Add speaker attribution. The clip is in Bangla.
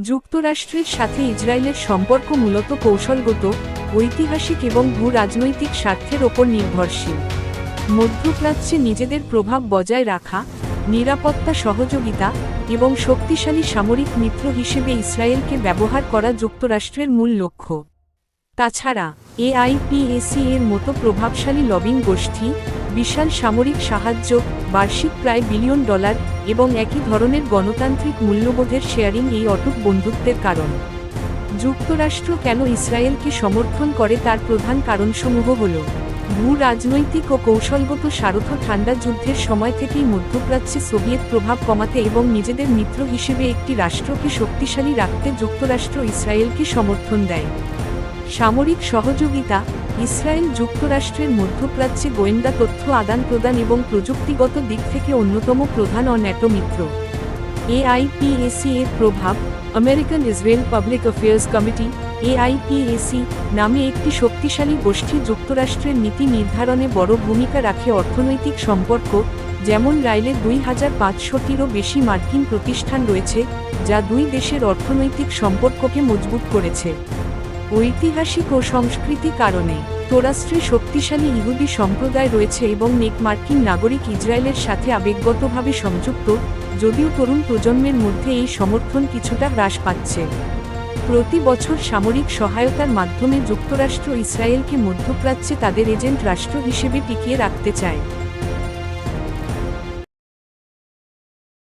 Speaker 1: যুক্তরাষ্ট্রের সাথে ইসরায়েলের সম্পর্ক মূলত কৌশলগত, ঐতিহাসিক এবং ভূ-রাজনৈতিক স্বার্থের ওপর নির্ভরশীল। মধ্যপ্রাচ্যে নিজেদের প্রভাব বজায় রাখা, নিরাপত্তা সহযোগিতা এবং শক্তিশালী সামরিক মিত্র হিসেবে ইসরায়েলকে ব্যবহার করা যুক্তরাষ্ট্রের মূল লক্ষ্য। তাছাড়া এআইপিএসি এর মতো প্রভাবশালী লবিং গোষ্ঠী, বিশাল সামরিক সাহায্য, বার্ষিক প্রায় $1 বিলিয়ন এবং একই ধরনের গণতান্ত্রিক মূল্যবোধের শেয়ারিং এই অটুট বন্ধুত্বের কারণ। যুক্তরাষ্ট্র কেন ইসরায়েলকে সমর্থন করে তার প্রধান কারণসমূহ হল: ভূ-রাজনৈতিক ও কৌশলগত স্বার্থ। ঠান্ডা যুদ্ধের সময় থেকেই মধ্যপ্রাচ্যে সোভিয়েত প্রভাব কমাতে এবং নিজেদের মিত্র হিসেবে একটি রাষ্ট্রকে শক্তিশালী রাখতে যুক্তরাষ্ট্র ইসরায়েলকে সমর্থন দেয়। সামরিক সহযোগিতা। ইসরায়েল যুক্তরাষ্ট্রের মধ্যপ্রাচ্যে গোয়েন্দা তথ্য আদান-প্রদান এবং প্রযুক্তিগত দিক থেকে অন্যতম প্রধান ন্যাটো মিত্র। এআইপিএসি এর প্রভাব। American Israel public affairs committee AIPAC নামে একটি শক্তিশালী গোষ্ঠী যুক্তরাষ্ট্রের নীতি নির্ধারণে বড় ভূমিকা রাখে। অর্থনৈতিক সম্পর্ক, যেমন রাইলে 2500টিরও বেশি মার্কিন প্রতিষ্ঠান রয়েছে, যা দুই দেশের অর্থনৈতিক সম্পর্ককে মজবুত করেছে। ঐতিহাসিক ও সংস্কৃতি কারণে যুক্তরাষ্ট্রে শক্তিশালী ইহুদি সম্প্রদায় রয়েছে এবং নেক মার্কিন নাগরিক ইসরায়েলের সাথে আবেগগতভাবে সংযুক্ত, যদিও তরুণ প্রজন্মের মধ্যে এই সমর্থন কিছুটা হ্রাস পাচ্ছে। প্রতি বছর সামরিক সহায়তার মাধ্যমে যুক্তরাষ্ট্র ইসরায়েলকে মধ্যপ্রাচ্যে তাদের এজেন্ট রাষ্ট্র হিসেবে টিকিয়ে রাখতে চায়।